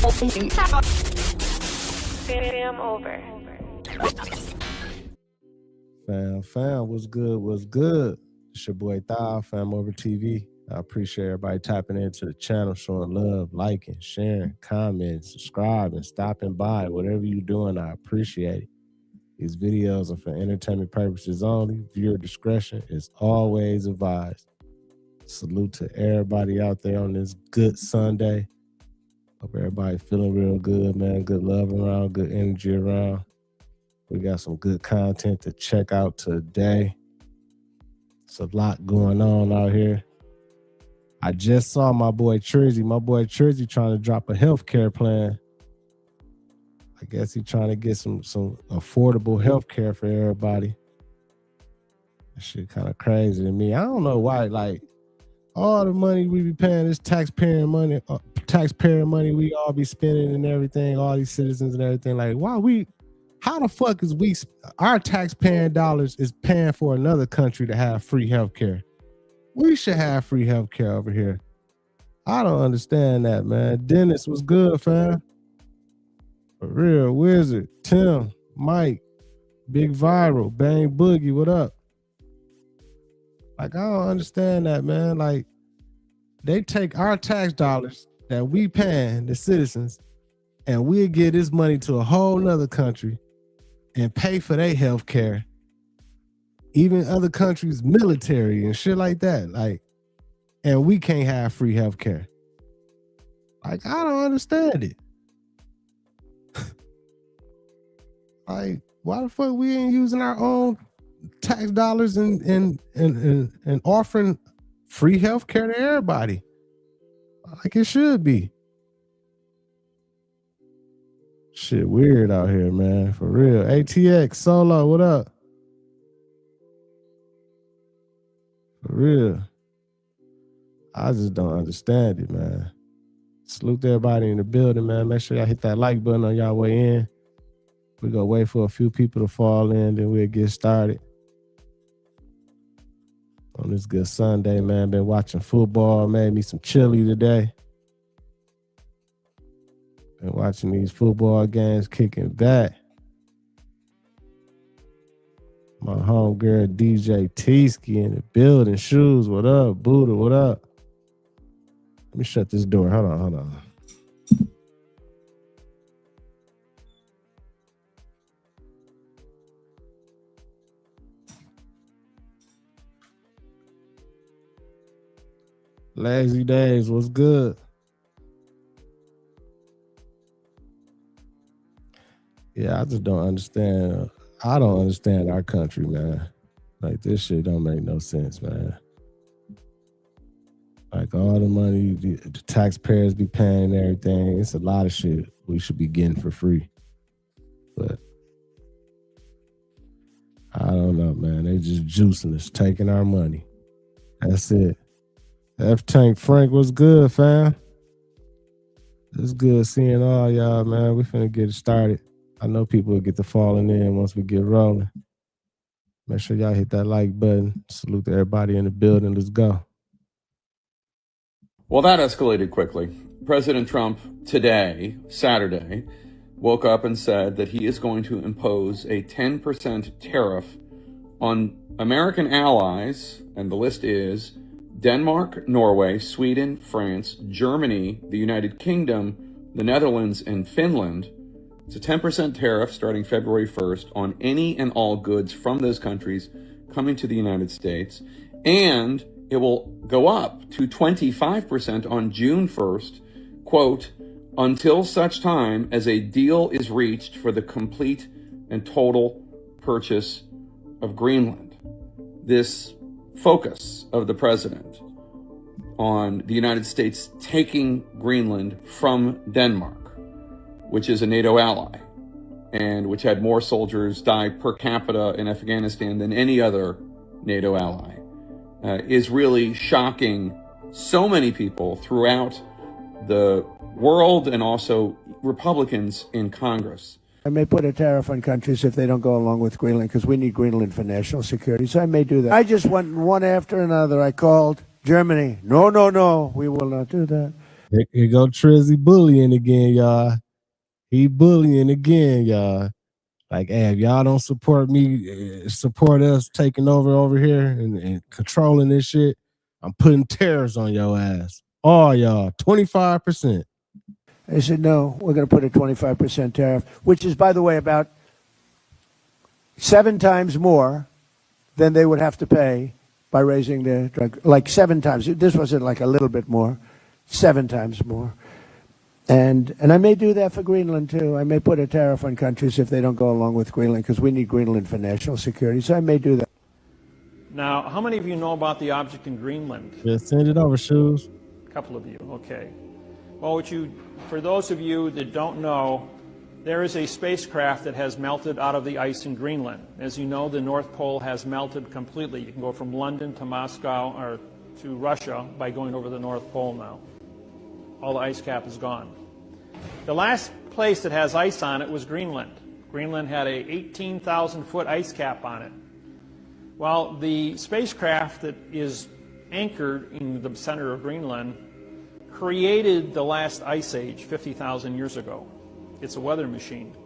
FamOver. Fam, what's good? What's good? It's your boy Thal, FamOver TV. I appreciate everybody tapping into the channel, showing love, liking, sharing, commenting, subscribing, stopping by. Whatever you're doing, I appreciate it. These videos are for entertainment purposes only. Viewer discretion is always advised. Salute to everybody out there on this good Sunday. Hope everybody feeling real good, man. Good love around, good energy around. We got some good content to check out today. It's a lot going on out here. I just saw my boy Trizzy. My boy Trizzy trying to drop a healthcare plan. I guess he's trying to get some affordable healthcare for everybody. That shit kind of crazy to me. I don't know why, like, all the money we be paying is taxpayer money we all be spending and everything, all these citizens and everything. Like, how the fuck is our taxpaying dollars is paying for another country to have free healthcare? We should have free healthcare over here. I don't understand that, man. Dennis, what's good, fam? For real, Wizard, Tim, Mike, Big Viral, Bang Boogie, what up? Like, I don't understand that, man. Like, they take our tax dollars that we paying the citizens and we'll give this money to a whole nother country and pay for their health care. Even other countries' military and shit like that. Like, and we can't have free health care. Like, I don't understand it. Like, why the fuck we ain't using our own tax dollars and offering free health care to everybody like it should be? Shit weird out here, man. For real. ATX Solo, what up? For real. I just don't understand it, man. Salute to everybody in the building, man. Make sure y'all hit that like button on y'all way in. We're gonna wait for a few people to fall in, then we'll get started. On this good Sunday, man. Been watching football, made me some chili today. Been watching these football games, kicking back. My homegirl DJ T-Ski in the building. Shoes, what up? Buddha, what up? Let me shut this door. Hold on. Lazy Days, what's good? Yeah, I just don't understand. I don't understand our country, man. Like, this shit don't make no sense, man. Like, all the money the taxpayers be paying and everything, it's a lot of shit we should be getting for free. But I don't know, man. They just juicing us, taking our money. That's it. F-Tank Frank, what's good, fam? It's good seeing all y'all, man. We finna get it started. I know people will get to falling in once we get rolling. Make sure y'all hit that like button. Salute to everybody in the building. Let's go. Well, that escalated quickly. President Trump today, Saturday, woke up and said that he is going to impose a 10% tariff on American allies, and the list is Denmark, Norway, Sweden, France, Germany, the United Kingdom, the Netherlands, and Finland. It's a 10% tariff starting February 1st on any and all goods from those countries coming to the United States. And it will go up to 25% on June 1st, quote, until such time as a deal is reached for the complete and total purchase of Greenland. This focus of the president on the United States taking Greenland from Denmark, which is a NATO ally, and which had more soldiers die per capita in Afghanistan than any other NATO ally, is really shocking so many people throughout the world and also Republicans in Congress. I may put a tariff on countries if they don't go along with Greenland, because we need Greenland for national security. So I may do that. I just went one after another. I called Germany. No, we will not do that. Here go Trizzy bullying again, y'all. He bullying again, y'all. Like, hey, if y'all don't support me, support us taking over here and controlling this shit, I'm putting tariffs on your ass. All y'all, 25%. They said, no, we're going to put a 25% tariff, which is, by the way, about 7 times more than they would have to pay by raising the drug, like 7 times. This wasn't like a little bit more, 7 times more. And I may do that for Greenland, too. I may put a tariff on countries if they don't go along with Greenland, because we need Greenland for national security. So I may do that. Now, how many of you know about the object in Greenland? Yeah, send it over, Shoes. A couple of you, okay. Well, for those of you that don't know, there is a spacecraft that has melted out of the ice in Greenland. As you know, the North Pole has melted completely. You can go from London to Moscow or to Russia by going over the North Pole now. All the ice cap is gone. The last place that has ice on it was Greenland. Greenland had a 18,000-foot ice cap on it. Well, the spacecraft that is anchored in the center of Greenland created the last ice age 50,000 years ago. It's a weather machine.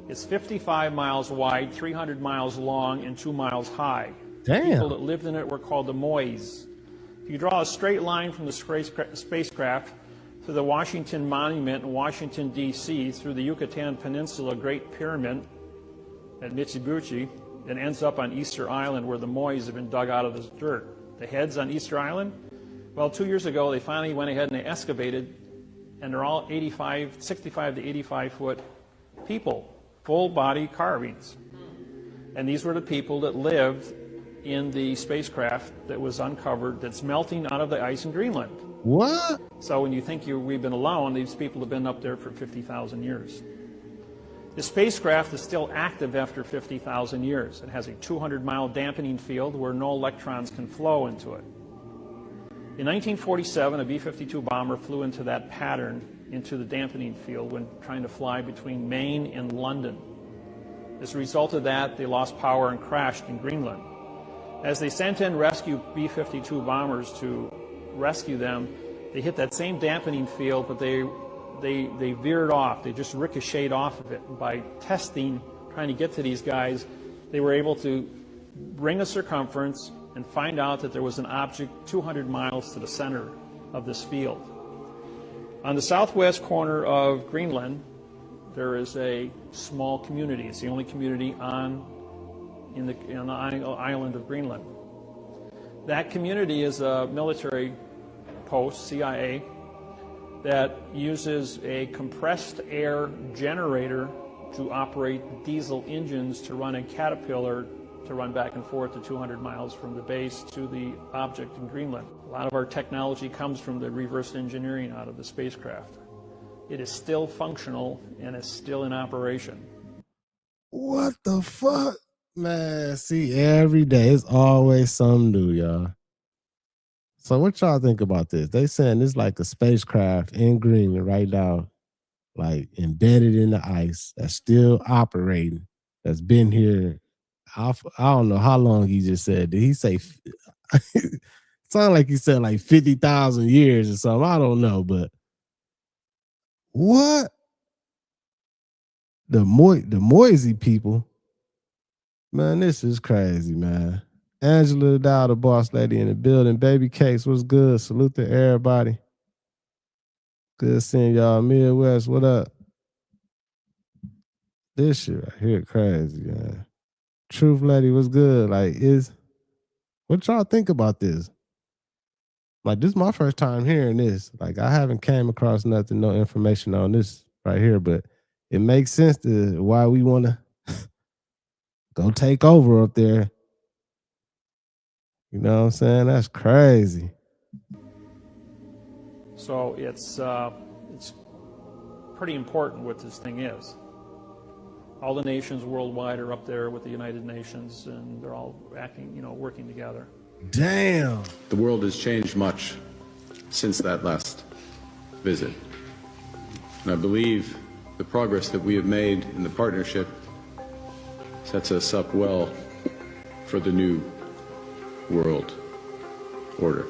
It's 55 miles wide, 300 miles long, and 2 miles high. Damn. People that lived in it were called the Mois. If you draw a straight line from the spacecraft to the Washington Monument in Washington, D.C., through the Yucatan Peninsula Great Pyramid at Mitsubishi, and ends up on Easter Island where the Mois have been dug out of the dirt. The heads on Easter Island, well, 2 years ago they finally went ahead and they excavated, and they're all 65 to 85-foot people, full-body carvings. And these were the people that lived in the spacecraft that was uncovered that's melting out of the ice in Greenland. What? So when you think we've been alone, these people have been up there for 50,000 years. The spacecraft is still active after 50,000 years. It has a 200-mile dampening field where no electrons can flow into it. In 1947, a B-52 bomber flew into that pattern, into the dampening field, when trying to fly between Maine and London. As a result of that, they lost power and crashed in Greenland. As they sent in rescue B-52 bombers to rescue them, they hit that same dampening field, but they veered off. They just ricocheted off of it. And by testing, trying to get to these guys, they were able to bring a circumference and find out that there was an object 200 miles to the center of this field. On the southwest corner of Greenland, there is a small community. It's the only community on the island of Greenland. That community is a military post, CIA, that uses a compressed air generator to operate diesel engines to run a Caterpillar to run back and forth to 200 miles from the base to the object in Greenland. A lot of our technology comes from the reverse engineering out of the spacecraft. It is still functional and is still in operation. What the fuck? Man, see, every day it's always something new, y'all. So what y'all think about this? They saying it's like a spacecraft in Greenland right now, like embedded in the ice, that's still operating, that's been here. I don't know how long he just said. Did he say? It sounded like he said like 50,000 years or something. I don't know, but what? The Moisey people, man, this is crazy, man. Angela Dow, the boss lady in the building. Baby Cakes, what's good? Salute to everybody. Good seeing y'all. Midwest, what up? This shit right here crazy, man. Truth lady, what's good? Like, what y'all think about this? Like, this is my first time hearing this. Like, I haven't came across nothing, no information on this right here, but it makes sense to why we want to go take over up there. You know what I'm saying? That's crazy. So it's pretty important what this thing is. All the nations worldwide are up there with the United Nations, and they're all acting, working together. Damn. The world has changed much since that last visit. And I believe the progress that we have made in the partnership sets us up well for the new world order.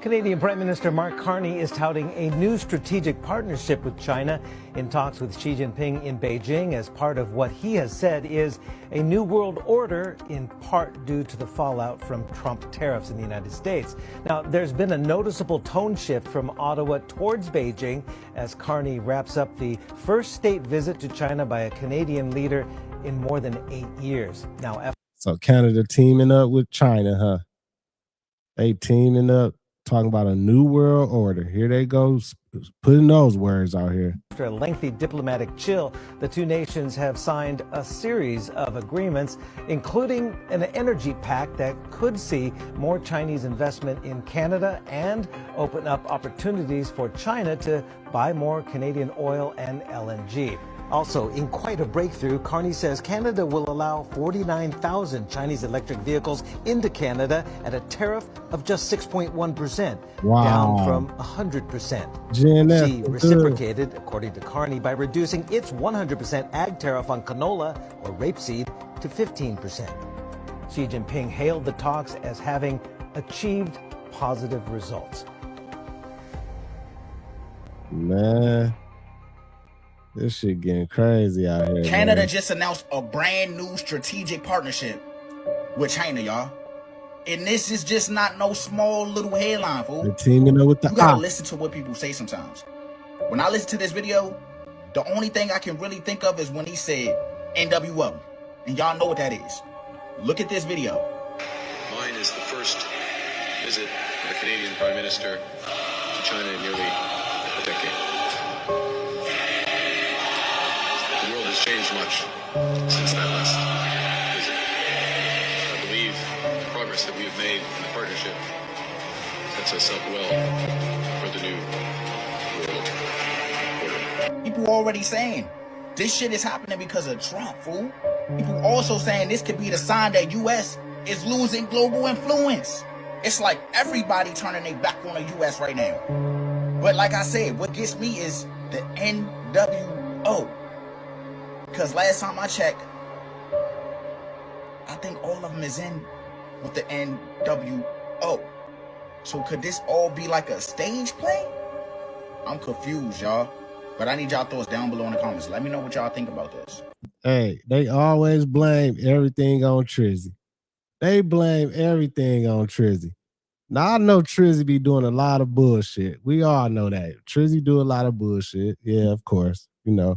Canadian Prime Minister Mark Carney is touting a new strategic partnership with China in talks with Xi Jinping in Beijing as part of what he has said is a new world order, in part due to the fallout from Trump tariffs in the United States. Now, there's been a noticeable tone shift from Ottawa towards Beijing as Carney wraps up the first state visit to China by a Canadian leader in more than 8 years. Now, so Canada teaming up with China, huh? They teaming up, talking about a new world order. Here they go, putting those words out here. After a lengthy diplomatic chill, the two nations have signed a series of agreements, including an energy pact that could see more Chinese investment in Canada and open up opportunities for China to buy more Canadian oil and LNG. Also, in quite a breakthrough, Carney says Canada will allow 49,000 Chinese electric vehicles into Canada at a tariff of just 6.1%, down from 100%. She reciprocated, according to Carney, by reducing its 100% ag tariff on canola or rapeseed to 15%. Xi Jinping hailed the talks as having achieved positive results. Man. This shit getting crazy out here. Canada man. just announced a brand new strategic partnership with China, y'all. And this is just not no small little headline, fool. They're teaming up with the You gotta listen to what people say sometimes. When I listen to this video, the only thing I can really think of is when he said NWO. And y'all know what that is. Look at this video. Mine is the first visit of a Canadian Prime Minister to China in nearly a decade. The world has changed much since that last visit. I believe the progress that we have made in the partnership sets us up well for the new world order. People already saying this shit is happening because of Trump, fool. People also saying this could be the sign that U.S. is losing global influence. It's like everybody turning their back on the U.S. right now. But like I said, what gets me is the NWO. Because last time I checked, I think all of them is in with the NWO. So could this all be like a stage play? I'm confused, y'all. But I need y'all thoughts down below in the comments. Let me know what y'all think about this. Hey, they always blame everything on Trizzy. They blame everything on Trizzy. Now, I know Trizzy be doing a lot of bullshit. We all know that. Trizzy do a lot of bullshit. Yeah, of course, you know.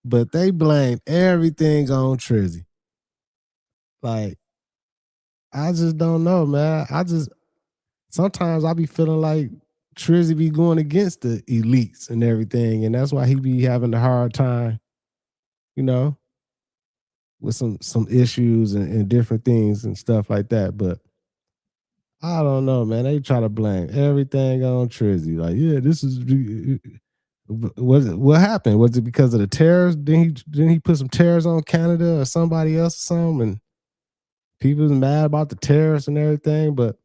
But they blame everything on Trizzy. Like, I just don't know, man. Sometimes I be feeling like Trizzy be going against the elites and everything, and that's why he be having a hard time, you know, with some issues and different things and stuff like that. But I don't know, man. They try to blame everything on Trizzy. Like, yeah, this is what happened? Was it because of the tariffs? Didn't he put some tariffs on Canada or somebody else or something? And people was mad about the tariffs and everything. But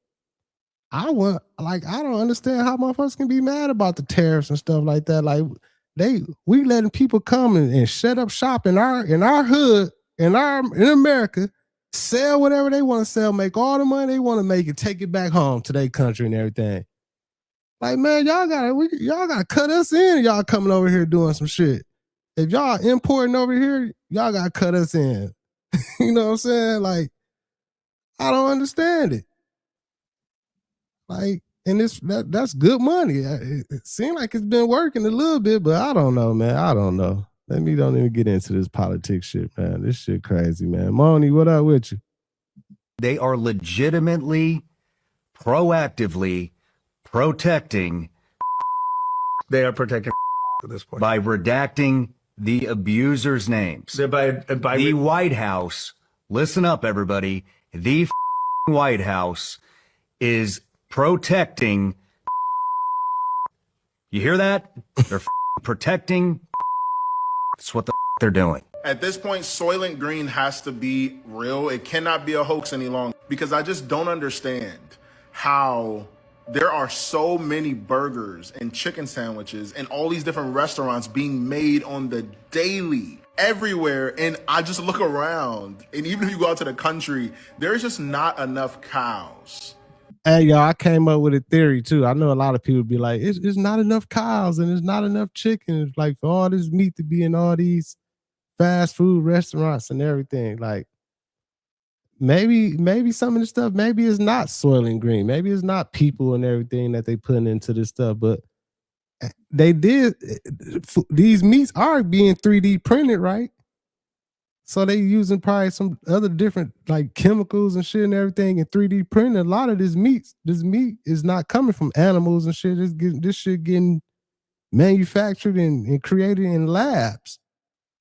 I don't understand how motherfuckers can be mad about the tariffs and stuff like that. Like, we letting people come and set up shop in our hood, in America, sell whatever they want to sell, make all the money they want to make, and take it back home to their country and everything. Like, man, y'all gotta cut us in. Y'all coming over here doing some shit. If y'all importing over here, y'all gotta cut us in. You know what I'm saying? Like, I don't understand it. Like, and that's good money. It seems like it's been working a little bit, but I don't know, man. I don't know. Let me don't even get into this politics shit, man. This shit crazy, man. Moni, what up with you? They are legitimately, proactively protecting. They are protecting at this point by redacting the abusers' names. The White House, listen up, everybody. The White House is protecting. You hear that? They're protecting. That's what they're doing. At this point, Soylent Green has to be real. It cannot be a hoax any longer, because I just don't understand how there are so many burgers and chicken sandwiches and all these different restaurants being made on the daily everywhere. And I just look around, and even if you go out to the country, there's just not enough cows Hey, y'all, I came up with a theory too. I know a lot of people be like, it's not enough cows and there's not enough chickens, like for all this meat to be in all these fast food restaurants and everything. Like maybe some of the stuff, maybe it's not Soil and Green. Maybe it's not people and everything that they put into this stuff, but they did. These meats are being 3D printed, right? So they using probably some other different like chemicals and shit and everything and 3D printing. A lot of this meat is not coming from animals and shit. This shit getting manufactured and created in labs.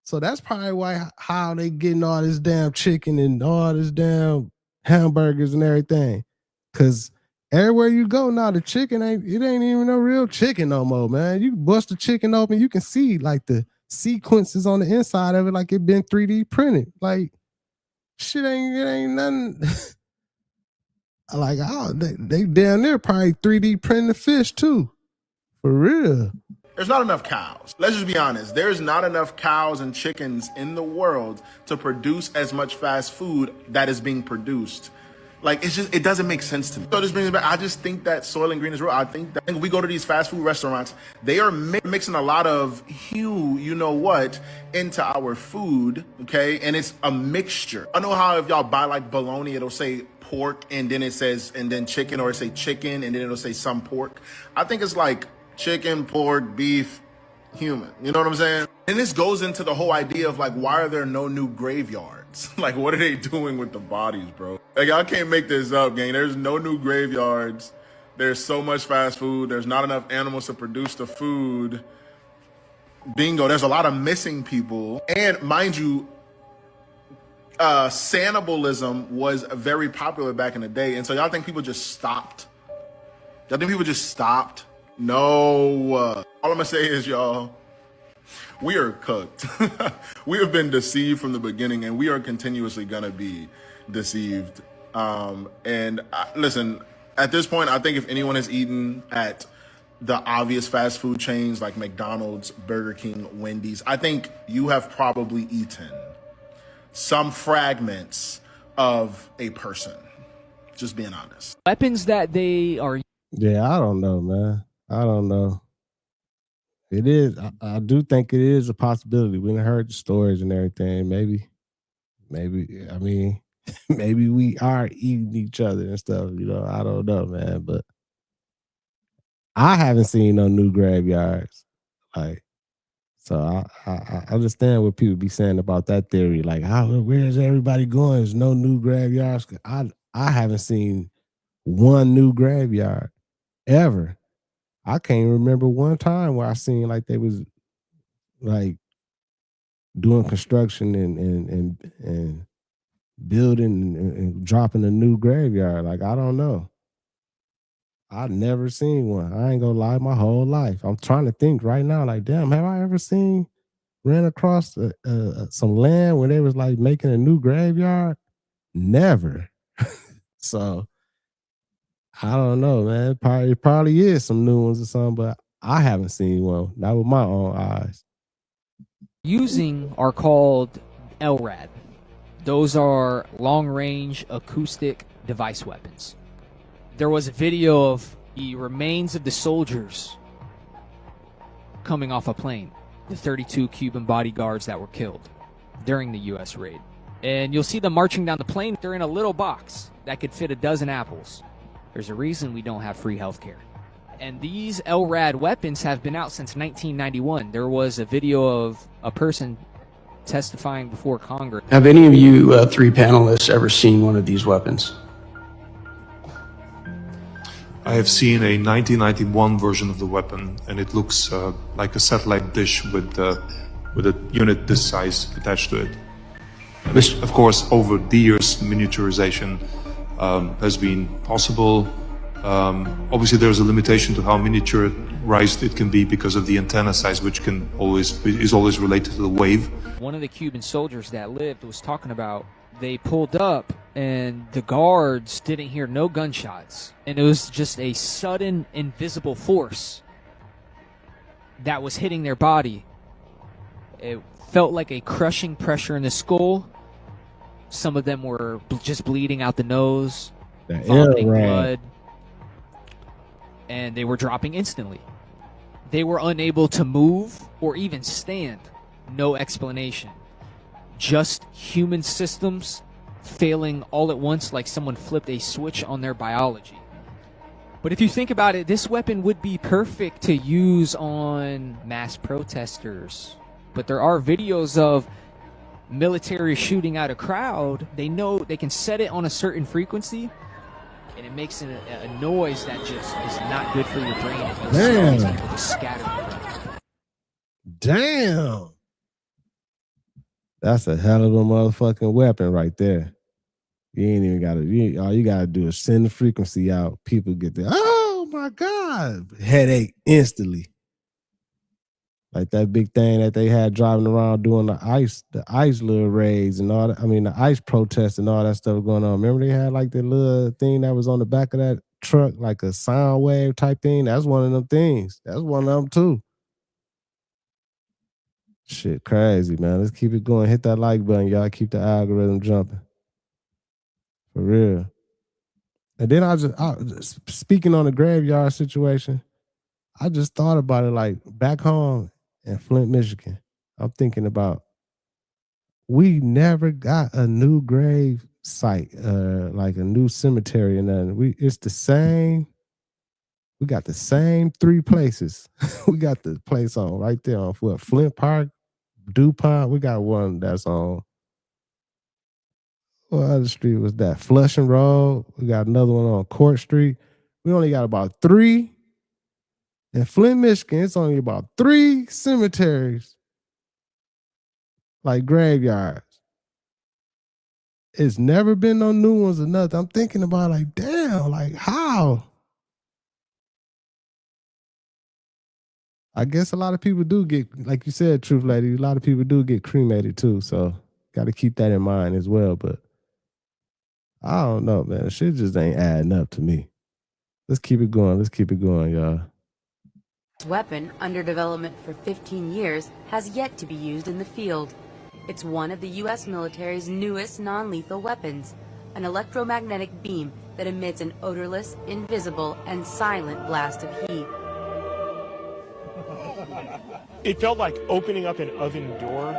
So that's probably why how they getting all this damn chicken and all this damn hamburgers and everything. Cause everywhere you go now, the chicken ain't even no real chicken no more, man. You bust the chicken open, you can see like the sequences on the inside of it like it been 3D printed. Like shit it ain't nothing. Like they down there probably 3D printing the fish too. For real. There's not enough cows. Let's just be honest. There's not enough cows and chickens in the world to produce as much fast food that is being produced. Like, it doesn't make sense to me. So this brings me back. I just think that Soil and Green is real. I think that when we go to these fast food restaurants, they are mixing a lot of you know what, into our food, okay? And it's a mixture. I know how if y'all buy like bologna, it'll say pork and then it says, and then chicken, or it say chicken and then it'll say some pork. I think it's like chicken, pork, beef, human. You know what I'm saying? And this goes into the whole idea of like, why are there no new graveyards? Like, what are they doing with the bodies, bro? Like, y'all can't make this up, gang. There's no new graveyards. There's so much fast food. There's not enough animals to produce the food. Bingo. There's a lot of missing people. And mind you, cannibalism was very popular back in the day. And so y'all think people just stopped? Y'all think people just stopped? No. All I'm gonna say is, y'all, we are cooked. We have been deceived from the beginning, and we are continuously gonna be deceived. Listen, at this point, I think if anyone has eaten at the obvious fast food chains like McDonald's, Burger King, Wendy's, I think you have probably eaten some fragments of a person. Just being honest. Weapons that they are. Yeah, I don't know, man. I don't know. It is. I do think it is a possibility. We done heard the stories and everything. Maybe. I mean, maybe we are eating each other and stuff. You know, I don't know, man. But I haven't seen no new graveyards. Like, so I understand what people be saying about that theory. Like, where's everybody going? There's no new graveyards. I haven't seen one new graveyard ever. I can't remember one time where I seen like they was like doing construction and building and dropping a new graveyard. Like, I don't know. I've never seen one. I ain't gonna lie, my whole life. I'm trying to think right now, like, damn, have I ever ran across some land where they was like making a new graveyard? Never. So I don't know, man. It probably is some new ones or something, but I haven't seen one. Not with my own eyes. Using are called LRAD. Those are long-range acoustic device weapons. There was a video of the remains of the soldiers coming off a plane, the 32 Cuban bodyguards that were killed during the U.S. raid. And you'll see them marching down the plane. They're in a little box that could fit a dozen apples. There's a reason we don't have free healthcare. And these LRAD weapons have been out since 1991. There was a video of a person testifying before Congress. Have any of you three panelists ever seen one of these weapons? I have seen a 1991 version of the weapon, and it looks like a satellite dish with a unit this size attached to it. Of course, over the years, miniaturization has been possible. Obviously, there's a limitation to how miniaturized it can be because of the antenna size, which is always related to the wave. One of the Cuban soldiers that lived was talking about they pulled up and the guards didn't hear no gunshots, and it was just a sudden invisible force that was hitting their body. It felt like a crushing pressure in the skull. Some of them were just bleeding out the nose, vomiting blood. and they were dropping instantly. They were unable to move or even stand. No explanation. Just human systems failing all at once, like someone flipped a switch on their biology. But if you think about it, this weapon would be perfect to use on mass protesters. But there are videos of military shooting at a crowd. They know they can set it on a certain frequency, and it makes a noise that just is not good for your brain. It makes people just scatter. Damn. That's a hell of a motherfucking weapon right there. You ain't even got to, all you got to do is send the frequency out. People get there. Oh my God. Headache instantly. Like that big thing that they had driving around doing the ice little raids and all that. I mean, the ice protests and all that stuff going on. Remember they had like the little thing that was on the back of that truck, like a sound wave type thing? That's one of them things. That's one of them too. Shit, crazy, man. Let's keep it going. Hit that like button, y'all. Keep the algorithm jumping. For real. And then I speaking on the graveyard situation, I just thought about it like back home in Flint, Michigan. I'm thinking about we never got a new grave site, like a new cemetery or nothing. It's the same. We got the same 3 places. We got the place on right there on Flint Park, DuPont. We got one that's on. What other street was that? Flushing Road. We got another one on Court Street. We only got about 3. In Flint, Michigan, it's only about 3 cemeteries, like graveyards. It's never been no new ones or nothing. I'm thinking about like, damn, like how? I guess a lot of people do get, like you said, Truth Lady, a lot of people do get cremated too. So got to keep that in mind as well. But I don't know, man. Shit just ain't adding up to me. Let's keep it going. Let's keep it going, y'all. This weapon, under development for 15 years, has yet to be used in the field. It's one of the U.S. military's newest non-lethal weapons, an electromagnetic beam that emits an odorless, invisible, and silent blast of heat. It felt like opening up an oven door,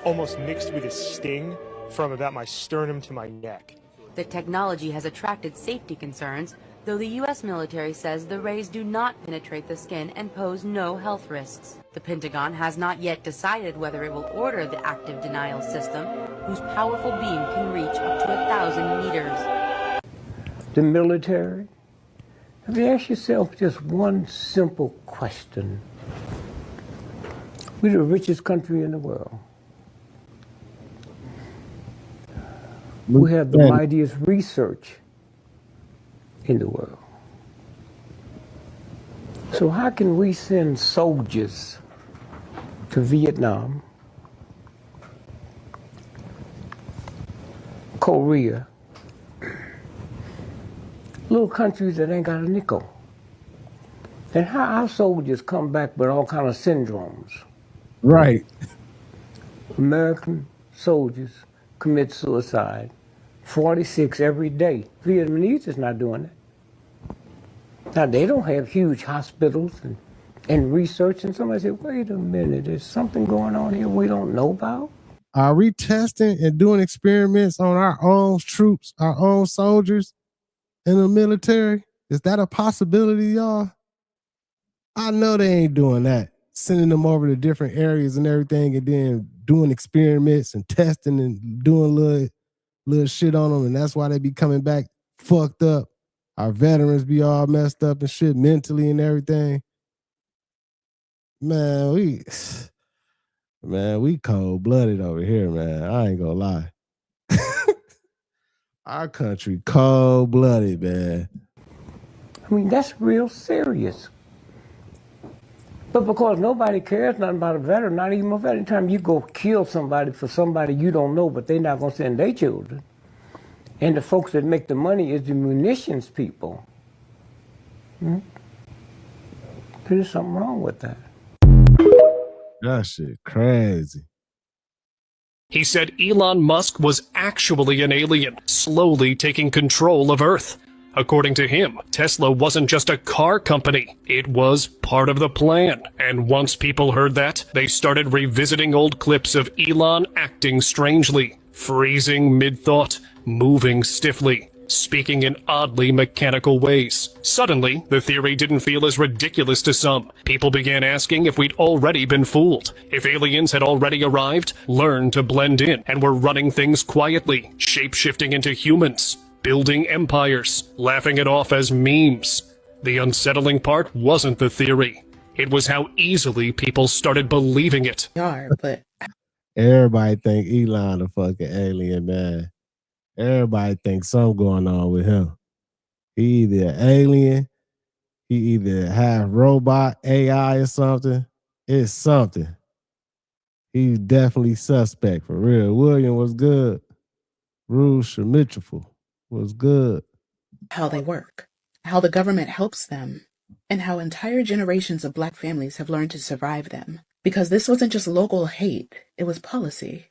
almost mixed with a sting from about my sternum to my neck. The technology has attracted safety concerns, though the U.S. military says the rays do not penetrate the skin and pose no health risks. The Pentagon has not yet decided whether it will order the active denial system, whose powerful beam can reach up to 1,000 meters. The military? Have you asked yourself just one simple question? We're the richest country in the world. We have the mightiest research in the world. So how can we send soldiers to Vietnam, Korea, little countries that ain't got a nickel? And how our soldiers come back with all kind of syndromes? Right. American soldiers commit suicide, 46 every day. Vietnamese is not doing it. Now, they don't have huge hospitals and research, and somebody said, wait a minute, there's something going on here we don't know about? Are we testing and doing experiments on our own troops, our own soldiers in the military? Is that a possibility, y'all? I know they ain't doing that. Sending them over to different areas and everything, and then doing experiments and testing and doing little shit on them, and that's why they be coming back fucked up. Our veterans be all messed up and shit mentally and everything. Man, we cold-blooded over here, man. I ain't gonna lie. Our country cold-blooded, man. I mean, that's real serious. But because nobody cares nothing about a veteran, not even a veteran, anytime you go kill somebody for somebody you don't know, but they're not going to send their children. And the folks that make the money is the munitions people. There's something wrong with that. That shit crazy. He said Elon Musk was actually an alien, slowly taking control of Earth. According to him, Tesla wasn't just a car company, it was part of the plan. And once people heard that, they started revisiting old clips of Elon acting strangely, freezing mid-thought, moving stiffly, speaking in oddly mechanical ways. Suddenly, the theory didn't feel as ridiculous to some. People began asking if we'd already been fooled, if aliens had already arrived, learned to blend in, and were running things quietly, shape-shifting into humans, building empires, laughing it off as memes. The unsettling part wasn't the theory. It was how easily people started believing it. Everybody think Elon a fucking alien, man. Everybody thinks something going on with him. He either an alien, he either half robot, AI or something. It's something. He's definitely suspect for real. William was good. Rouge Mitchell was good. How they work, how the government helps them, and how entire generations of Black families have learned to survive them. Because this wasn't just local hate, it was policy.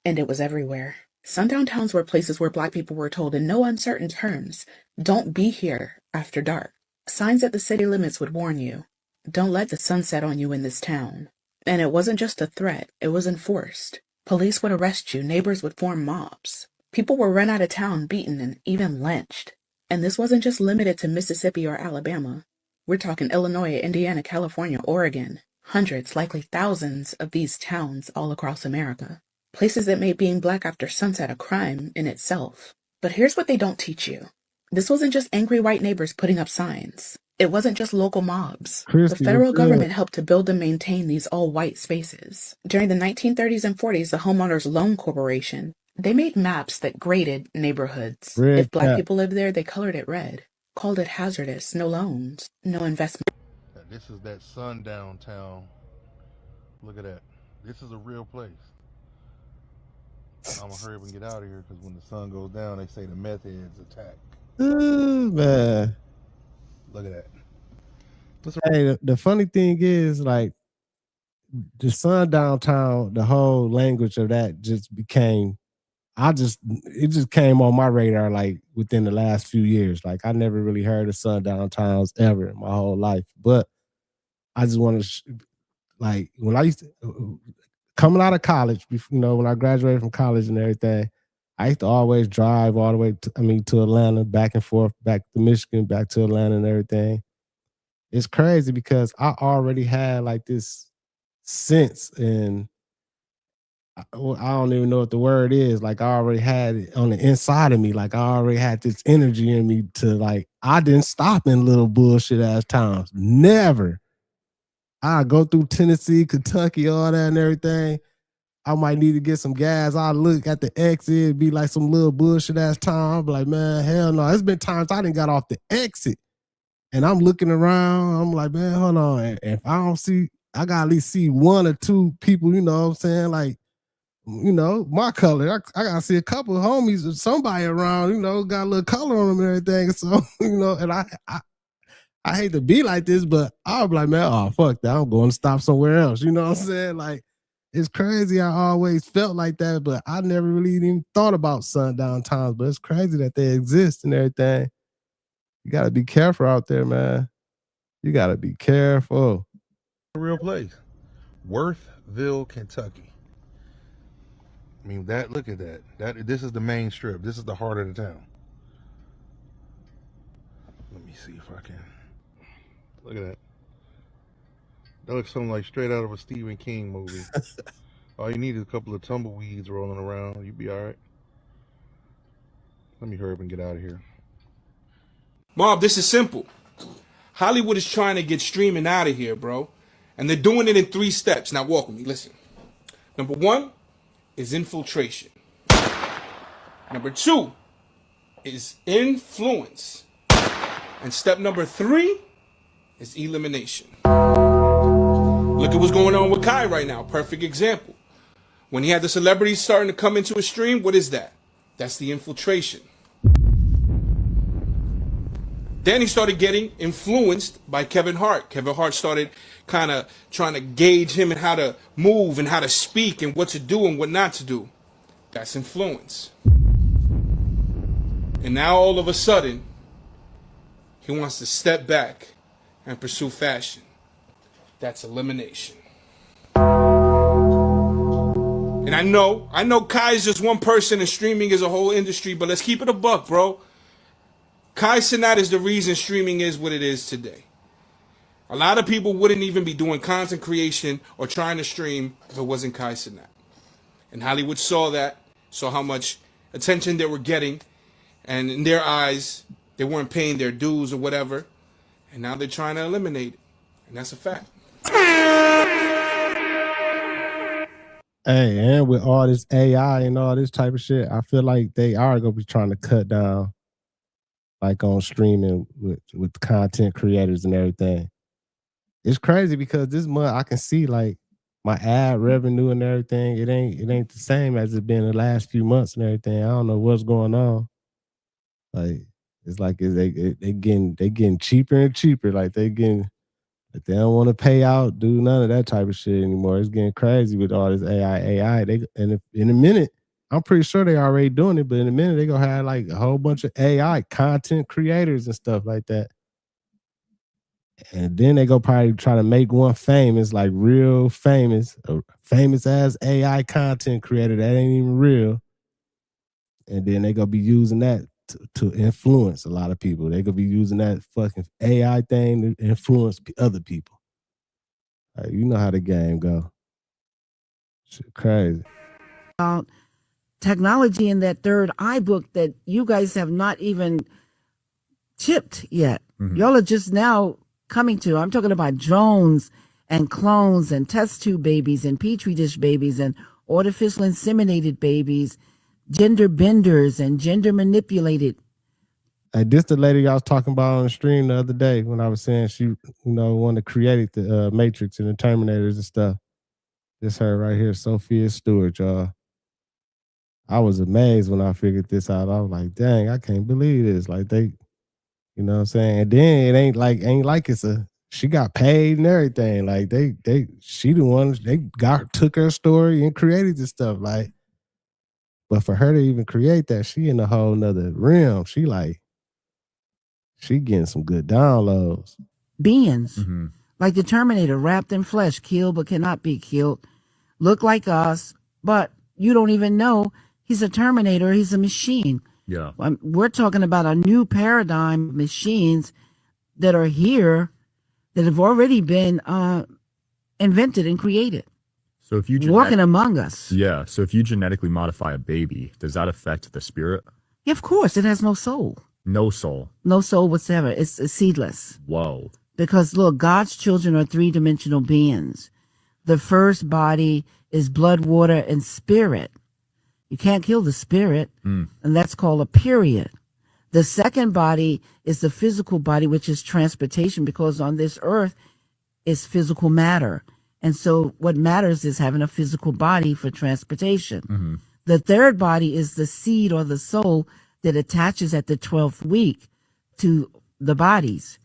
And it was everywhere. Sundown towns were places where Black people were told in no uncertain terms, don't be here after dark. Signs at the city limits would warn you, don't let the sun set on you in this town. And it wasn't just a threat, it was enforced. Police would arrest you, neighbors would form mobs. People were run out of town, beaten, and even lynched. And this wasn't just limited to Mississippi or Alabama. We're talking Illinois, Indiana, California, Oregon. Hundreds, likely thousands of these towns all across America. Places that made being Black after sunset a crime in itself. But here's what they don't teach you. This wasn't just angry white neighbors putting up signs. It wasn't just local mobs. The federal government helped to build and maintain these all-white spaces. During the 1930s and 40s, the Homeowners Loan Corporation, they made maps that graded neighborhoods. If Black people lived there, they colored it red. Called it hazardous, no loans, no investment. This is that sundown town. Look at that. This is a real place. I'm gonna hurry up and get out of here because when the sun goes down, they say the meth heads attack. Ooh, man. Look at that. Hey, the funny thing is, like, the sundown town, the whole language of that just became, it just came on my radar, like, within the last few years. Like, I never really heard of sundown towns ever in my whole life. But I just want to, like, when I used to, coming out of college, when I graduated from college and everything, I used to always drive all the way to Atlanta, back and forth, back to Michigan, back to Atlanta and everything. It's crazy because I already had like this sense, and I don't even know what the word is. Like, I already had it on the inside of me. Like, I already had this energy in me to, like, I didn't stop in little bullshit ass towns. Never. I go through Tennessee, Kentucky, all that and everything. I might need to get some gas. I look at the exit, it'd be like some little bullshit ass town. I'm like, man, hell no. There's been times I didn't got off the exit and I'm looking around. I'm like, man, hold on. If I don't see, I got to at least see one or two people, you know what I'm saying? Like, my color. I got to see a couple of homies or somebody around, got a little color on them and everything. So, and I hate to be like this, but I'll be like, man, oh, fuck that. I'm going to stop somewhere else. You know what I'm saying? Like, it's crazy. I always felt like that, but I never really even thought about sundown towns, but it's crazy that they exist and everything. You got to be careful out there, man. You got to be careful. A real place. Worthville, Kentucky. I mean, look at that. This is the main strip. This is the heart of the town. Let me see if I can. Look at that. That looks something like straight out of a Stephen King movie. All you need is a couple of tumbleweeds rolling around. You'll be all right. Let me hurry up and get out of here. Mob, this is simple. Hollywood is trying to get streaming out of here, bro. And they're doing it in 3 steps. Now walk with me, listen. Number 1 is infiltration. Number 2 is influence. And step number 3 is elimination. Look at what's going on with Kai right now. Perfect example. When he had the celebrities starting to come into his stream, what is that? That's the infiltration. Then he started getting influenced by Kevin Hart. Kevin Hart started kind of trying to gauge him and how to move and how to speak and what to do and what not to do. That's influence. And now all of a sudden, He wants to step back and pursue fashion. That's elimination. And I know Kai is just one person and streaming is a whole industry, but let's keep it a buck, bro. Kai Cenat is the reason streaming is what it is today. A lot of people wouldn't even be doing content creation or trying to stream if it wasn't Kai Cenat. And Hollywood saw that, saw how much attention they were getting, and in their eyes, they weren't paying their dues or whatever, and now they're trying to eliminate it. And that's a fact. Hey, and with all this AI and all this type of shit, I feel like they are gonna be trying to cut down, like on streaming with content creators and everything. It's crazy because this month I can see like my ad revenue and everything. It ain't the same as it's been the last few months and everything. I don't know what's going on. Like it's like they getting cheaper and cheaper. Like they don't want to pay out, do none of that type of shit anymore. It's getting crazy with all this AI. In a minute, I'm pretty sure they already doing it, but in a minute they gonna have like a whole bunch of AI content creators and stuff like that. And then they go probably try to make one famous, like real famous, famous as AI content creator that ain't even real. And then they gonna be using that to influence a lot of people. They gonna be using that fucking AI thing to influence other people. Like, you know how the game go. Shit crazy. About technology in that third eye book that you guys have not even tipped yet. Y'all are just now coming to. I'm talking about drones and clones and test tube babies and petri dish babies and artificial inseminated babies, gender benders and gender manipulated. Hey, this the lady I was talking about on the stream the other day when I was saying she, one that created the Matrix and the Terminators and stuff. This her right here, Sophia Stewart, y'all. I was amazed when I figured this out. I was like, dang, I can't believe this. Like they, you know what I'm saying? And then it ain't like it's she got paid and everything. Like she the one, took her story and created this stuff. Like, but for her to even create that, she in a whole nother realm. She getting some good downloads. Beings, like the Terminator, wrapped in flesh, killed but cannot be killed, look like us, but you don't even know he's a Terminator, he's a machine. Yeah. We're talking about a new paradigm of machines that are here that have already been invented and created. So if you walking among us. Yeah. So if you genetically modify a baby, does that affect the spirit? Yeah, of course, it has no soul. No soul. No soul whatsoever. It's seedless. Whoa. Because look, God's children are three-dimensional beings. The first body is blood, water, and spirit. You can't kill the spirit, and that's called a period. The second body is the physical body, which is transportation, because on this earth is physical matter. And so what matters is having a physical body for transportation. The third body is the seed or the soul that attaches at the 12th week to the bodies,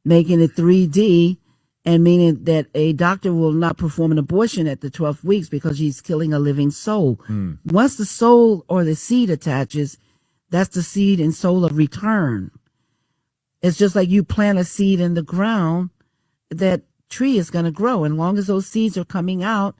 making it 3D, and meaning that a doctor will not perform an abortion at the 12 weeks because he's killing a living soul. Once the soul or the seed attaches, that's the seed and soul of return. It's just like you plant a seed in the ground, that tree is going to grow. And as long as those seeds are coming out,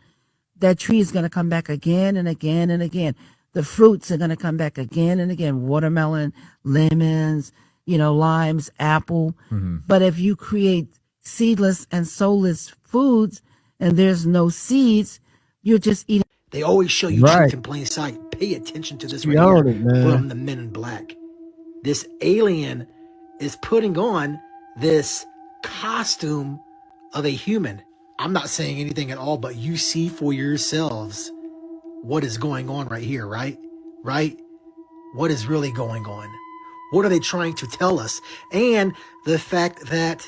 that tree is going to come back again and again and again. The fruits are going to come back again and again. Watermelon, lemons, limes, apple. But if you create seedless and soulless foods and there's no seeds, you're just eating. They always show you truth in plain sight. Pay attention to this right here from the Men in Black. This alien is putting on this costume of a human. I'm not saying anything at all, but you see for yourselves what is going on right here, right? Right? What is really going on? What are they trying to tell us? And the fact that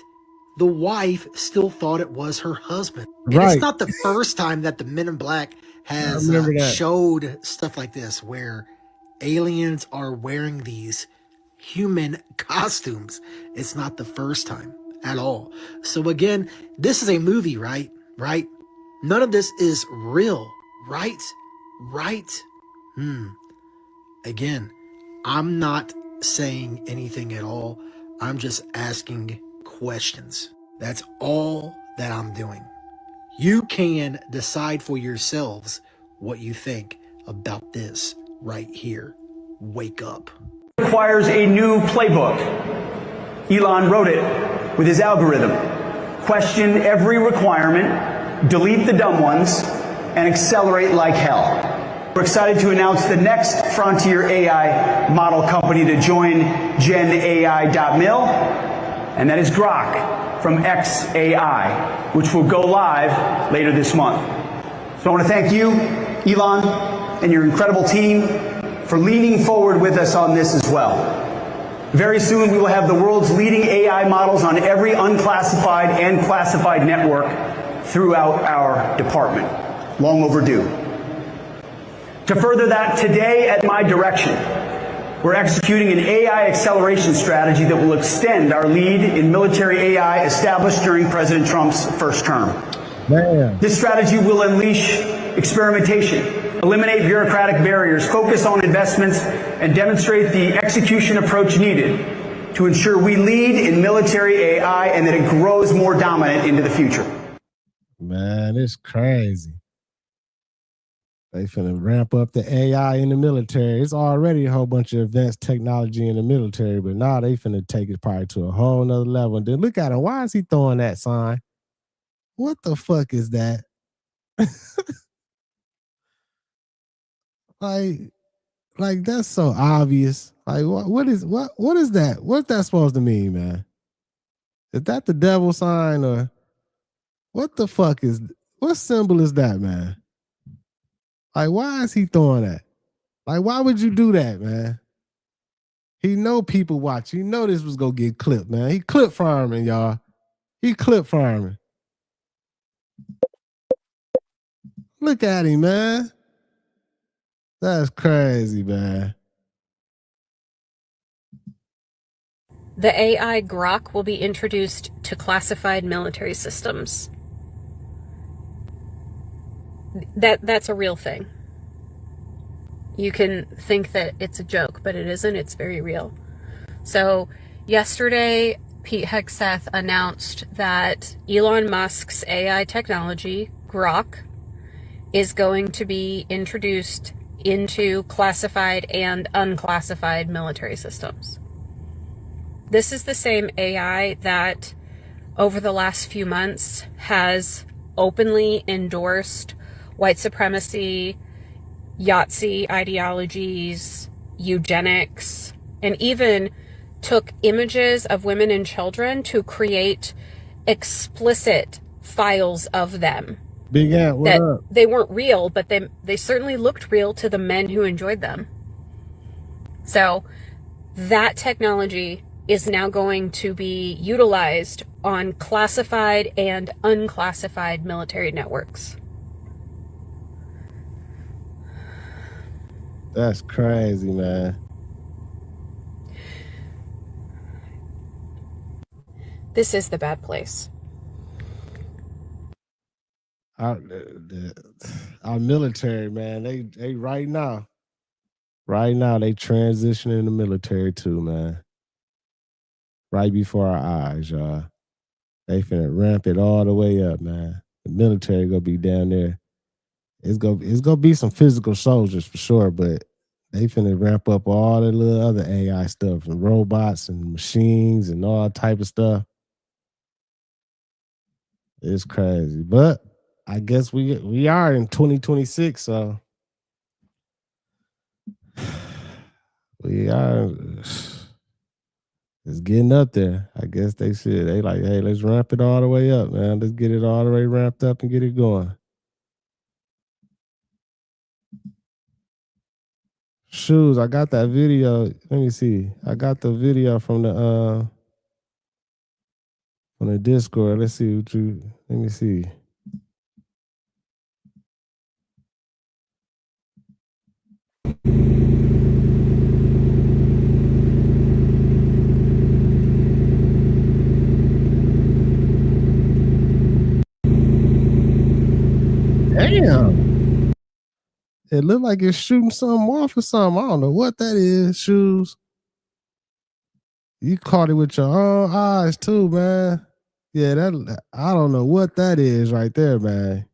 the wife still thought it was her husband. And it's not the first time that the Men in Black has showed stuff like this, where aliens are wearing these human costumes. It's not the first time at all. So again, this is a movie, right? Right? None of this is real, right? Right? Again, I'm not saying anything at all. I'm just asking questions. That's all that I'm doing. You can decide for yourselves what you think about this right here. Wake up. Requires a new playbook. Elon wrote it with his algorithm. Question every requirement, delete the dumb ones, and accelerate like hell. We're excited to announce the next frontier AI model company to join GenAI.mil, and that is Grok from XAI, which will go live later this month. So I want to thank you, Elon, and your incredible team for leaning forward with us on this as well. Very soon we will have the world's leading AI models on every unclassified and classified network throughout our department. Long overdue. To further that, today at my direction, we're executing an AI acceleration strategy that will extend our lead in military AI established during President Trump's first term. Man. This strategy will unleash experimentation, eliminate bureaucratic barriers, focus on investments, and demonstrate the execution approach needed to ensure we lead in military AI and that it grows more dominant into the future. Man, it's crazy. They finna ramp up the AI in the military. It's already a whole bunch of advanced technology in the military, but now they finna take it probably to a whole nother level. And then look at him. Why is he throwing that sign? What the fuck is that? like that's so obvious. Like what is that? What's that supposed to mean, man? Is that the devil sign or what the fuck is what symbol is that, man? Like, why is he throwing that? Like, why would you do that, man? He know people watch. He know this was gonna get clipped, man. He clip farming, y'all. He clip farming. Look at him, man. That's crazy, man. The AI Grok will be introduced to classified military systems. That's a real thing. You can think that it's a joke, but it isn't. It's very real. So yesterday, Pete Hegseth announced that Elon Musk's AI technology, Grok, is going to be introduced into classified and unclassified military systems. This is the same AI that over the last few months has openly endorsed white supremacy, Yahtzee ideologies, eugenics, and even took images of women and children to create explicit files of them. Big Ant, what that up? They weren't real, but they certainly looked real to the men who enjoyed them. So that technology is now going to be utilized on classified and unclassified military networks. That's crazy, man. This is the bad place. Our military, man, they right now they transitioning the military too, man. Right before our eyes, y'all. They finna ramp it all the way up, man. The military gonna be down there. It's gonna be some physical soldiers for sure, but they finna ramp up all the little other AI stuff and robots and machines and all type of stuff. It's crazy, but I guess we are in 2026, so we are. It's getting up there. I guess they said they like, hey, let's ramp it all the way up, man. Let's get it all the way ramped up and get it going. Shoes, I got that video. Let me see. I got the video from the Discord. Let's see what you. Let me see. Damn. It looked like it's shooting something off or something. I don't know what that is, Shoes. You caught it with your own eyes too, man. Yeah, that I don't know what that is right there, man.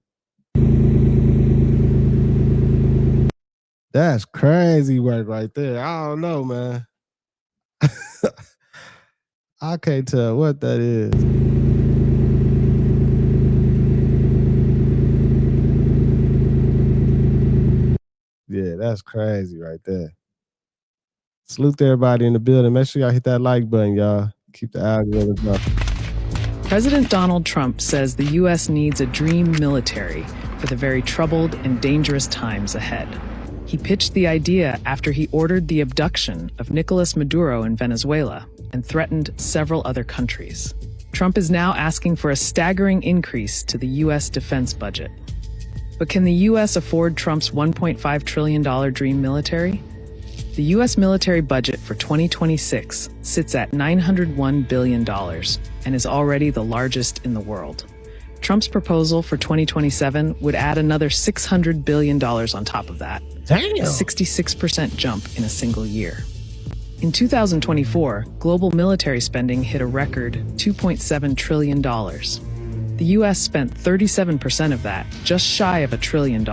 That's crazy work right there. I don't know, man. I can't tell what that is. Yeah, that's crazy right there. Salute to everybody in the building. Make sure y'all hit that like button, y'all. Keep the algorithm up. President Donald Trump says the U.S. needs a dream military for the very troubled and dangerous times ahead. He pitched the idea after he ordered the abduction of Nicolas Maduro in Venezuela and threatened several other countries. Trump is now asking for a staggering increase to the U.S. defense budget. But can the U.S. afford Trump's $1.5 trillion dream military? The U.S. military budget for 2026 sits at $901 billion and is already the largest in the world. Trump's proposal for 2027 would add another $600 billion on top of that. Damn. A 66% jump in a single year. In 2024, global military spending hit a record $2.7 trillion. The U.S. spent 37% of that, just shy of $1 trillion.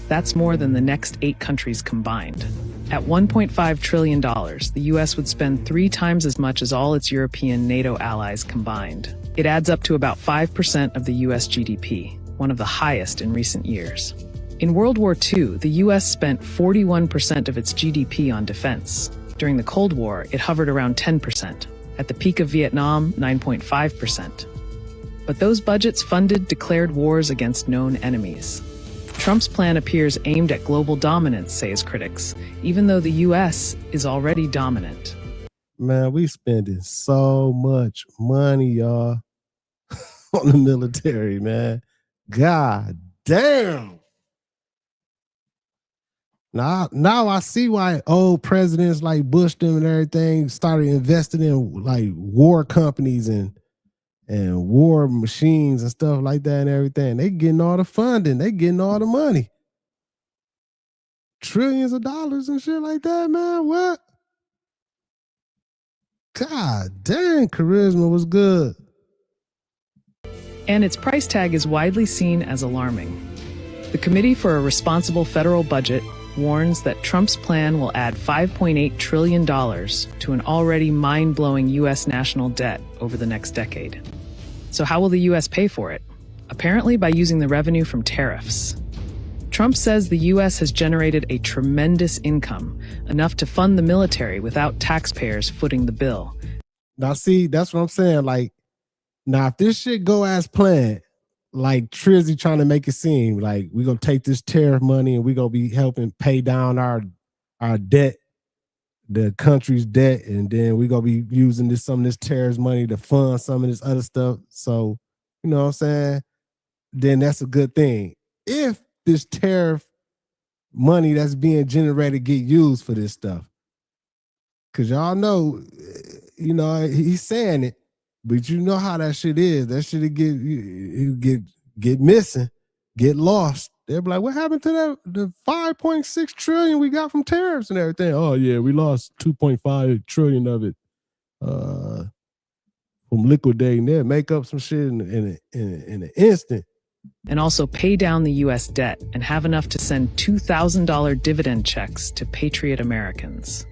That's more than the next 8 countries combined. At $1.5 trillion, the U.S. would spend 3 times as much as all its European NATO allies combined. It adds up to about 5% of the U.S. GDP, one of the highest in recent years. In World War II, the U.S. spent 41% of its GDP on defense. During the Cold War, it hovered around 10%. At the peak of Vietnam, 9.5%. But those budgets funded declared wars against known enemies. Trump's plan appears aimed at global dominance, say his critics, even though the U.S. is already dominant. Man, we spending so much money, y'all, on the military, man. God damn. Now I see why old presidents like Bush them and everything started investing in like war companies and war machines and stuff like that and everything. They getting all the funding. They getting all the money. Trillions of dollars and shit like that, man. What? God dang, charisma was good. And its price tag is widely seen as alarming. The Committee for a Responsible Federal Budget warns that Trump's plan will add $5.8 trillion to an already mind-blowing U.S. national debt over the next decade. So how will the U.S. pay for it? Apparently by using the revenue from tariffs. Trump says the U.S. has generated a tremendous income, enough to fund the military without taxpayers footing the bill. Now, see, that's what I'm saying. Like, now, if this shit go as planned, like Trizzy trying to make it seem like we're going to take this tariff money and we're going to be helping pay down our debt, the country's debt, and then we're going to be using some of this tariff money to fund some of this other stuff. So, you know what I'm saying? Then that's a good thing. If this tariff money that's being generated get used for this stuff. Because y'all know, you know, he's saying it, but you know how that shit is. That shit get missing, get lost. They'll be like, what happened to the 5.6 trillion we got from tariffs and everything? Oh yeah, we lost 2.5 trillion of it from liquidating there. Make up some shit in an instant. And also pay down the U.S. debt and have enough to send $2,000 dividend checks to patriot Americans.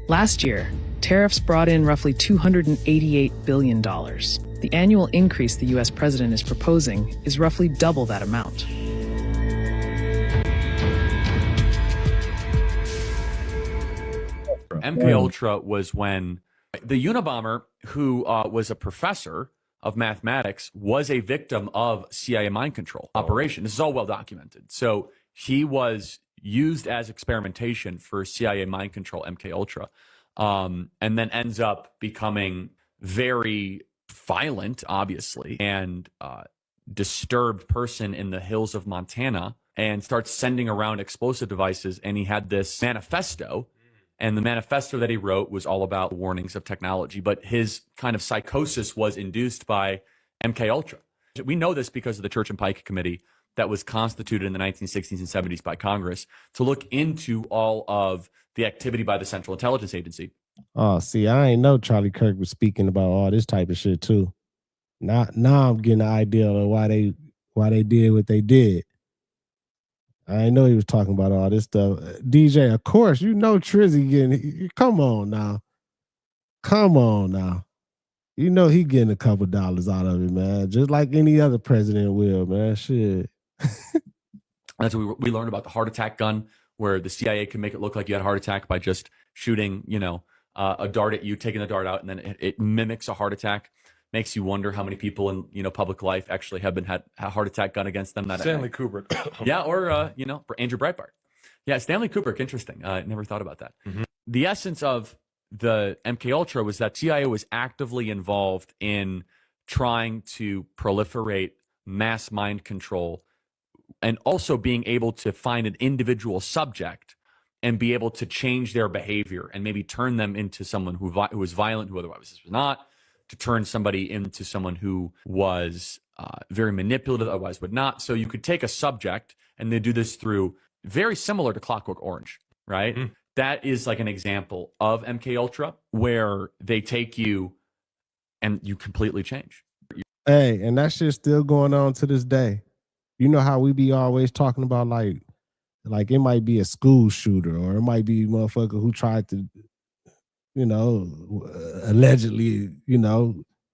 Last year, tariffs brought in roughly $288 billion. The annual increase the U.S. president is proposing is roughly double that amount. MKUltra was when the Unabomber, who was a professor of mathematics, was a victim of CIA mind control operation. This is all well documented. So he was used as experimentation for CIA mind control, MKUltra, and then ends up becoming very violent, obviously, and disturbed person in the hills of Montana, and starts sending around explosive devices. And he had this manifesto, and the manifesto that he wrote was all about warnings of technology. But his kind of psychosis was induced by MKUltra. We know this because of the Church and Pike Committee that was constituted in the 1960s and 70s by Congress to look into all of the activity by the Central Intelligence Agency. Oh, see, I ain't know Charlie Kirk was speaking about all this type of shit too. Now I'm getting an idea of why they did what they did. I ain't know he was talking about all this stuff. DJ, of course, you know Trizzy getting. Come on now, come on now. You know he getting a couple dollars out of it, man. Just like any other president will, man. Shit. That's what we learned about the heart attack gun, where the CIA can make it look like you had a heart attack by just shooting, a dart at you, taking the dart out, and then it mimics a heart attack. Makes you wonder how many people in public life actually have had a heart attack gun against them. Stanley Kubrick. Yeah, or Andrew Breitbart. Yeah, Stanley Kubrick. Interesting. I never thought about that. The essence of the MK Ultra was that CIA was actively involved in trying to proliferate mass mind control, and also being able to find an individual subject and be able to change their behavior and maybe turn them into someone who was violent, who otherwise was not, to turn somebody into someone who was very manipulative, otherwise would not. So you could take a subject, and they do this through very similar to Clockwork Orange, right? That is like an example of MK Ultra, where they take you and you completely change. Hey, and that shit's still going on to this day. You know how we be always talking about like it might be a school shooter, or it might be a motherfucker who tried to, allegedly,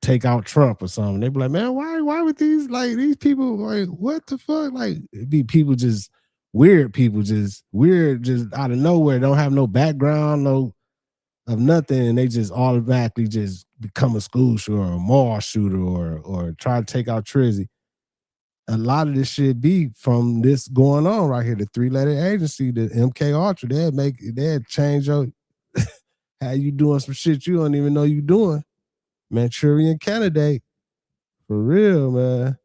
take out Trump or something. They be like, man, why would these people, like, what the fuck? Like, it be people just weird just out of nowhere, don't have no background, no of nothing, and they just automatically just become a school shooter or a mall shooter or try to take out Trizzy. A lot of this shit be from this going on right here. The 3-letter agency, the MK Ultra, they'd change your how you doing some shit you don't even know you doing. Manchurian Candidate. For real, man.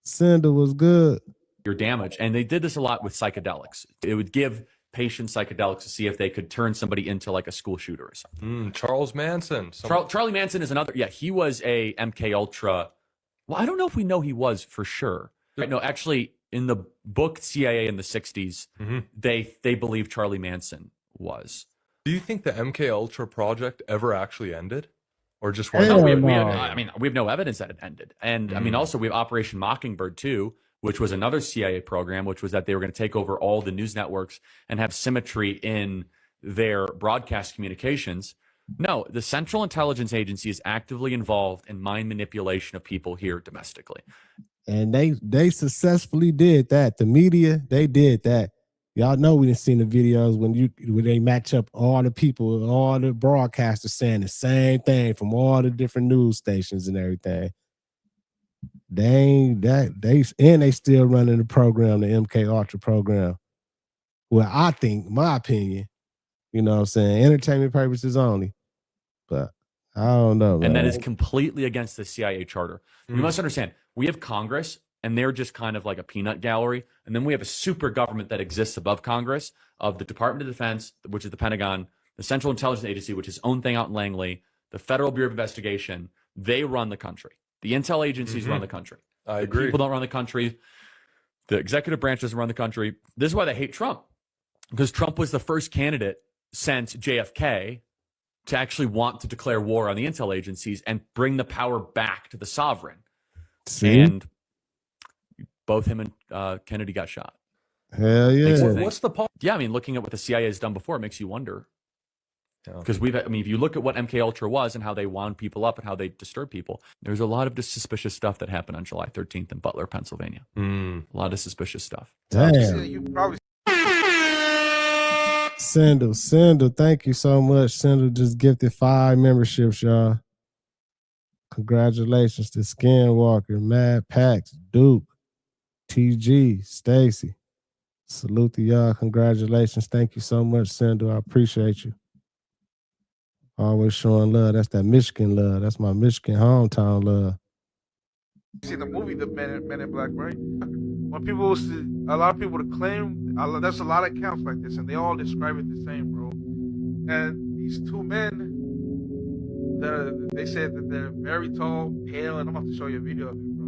Cinder was good. Your damage. And they did this a lot with psychedelics. It would give patients psychedelics to see if they could turn somebody into like a school shooter or something. Charles Manson. Charlie Manson is another. Yeah, he was a MK Ultra. Well, I don't know if we know he was for sure. Right? No, actually, in the book CIA in the 60s, they believe Charlie Manson was. Do you think the MK Ultra project ever actually ended? Or just we have no evidence that it ended. And I mean, also we have Operation Mockingbird too, which was another CIA program, which was that they were going to take over all the news networks and have symmetry in their broadcast communications. No, the Central Intelligence Agency is actively involved in mind manipulation of people here domestically. And they successfully did that. The media, they did that. Y'all know we done seen the videos when they match up all the people, all the broadcasters saying the same thing from all the different news stations and everything. They still running the program, the MK Ultra program. Well, I think, my opinion, you know what I'm saying, entertainment purposes only. But I don't know, man. And that is completely against the CIA charter. You must understand, we have Congress, and they're just kind of like a peanut gallery. And then we have a super government that exists above Congress of the Department of Defense, which is the Pentagon, the Central Intelligence Agency, which is its own thing out in Langley, the Federal Bureau of Investigation. They run the country. The intel agencies run the country. I agree. People don't run the country. The executive branch doesn't run the country. This is why they hate Trump, because Trump was the first candidate since JFK to actually want to declare war on the intel agencies and bring the power back to the sovereign. See? And both him and Kennedy got shot. Hell yeah. What's the point? Yeah, I mean, looking at what the CIA has done before, it makes you wonder. Because if you look at what MK Ultra was and how they wound people up and how they disturb people, there's a lot of just suspicious stuff that happened on July 13th in Butler, Pennsylvania. A lot of suspicious stuff. Damn. You probably Sindel, thank you so much. Sindel just gifted 5 memberships, y'all. Congratulations to Skinwalker, Mad Pax, Duke, TG, Stacy. Salute to y'all. Congratulations. Thank you so much, Sindel. I appreciate you. Always showing love. That's that Michigan love. That's my Michigan hometown love. see the movie The Men in Black, right? When people see, a lot of people to claim, there's a lot of accounts like this, and they all describe it the same, bro. And these 2 men, they said that they're very tall, pale, and I'm about to show you a video of it, bro.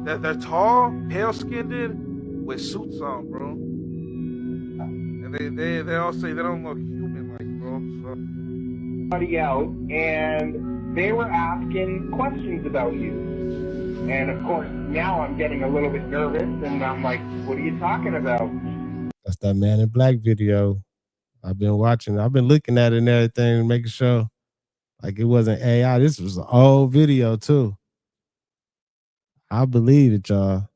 Yeah, they're tall, pale-skinned, with suits on, bro. They all say they don't look human-like, bro. So. Out, and they were asking questions about you. And of course, now I'm getting a little bit nervous, and I'm like, what are you talking about? That's that Man in Black video. I've been watching. I've been looking at it and everything, making sure like it wasn't AI. This was an old video too. I believe it, y'all.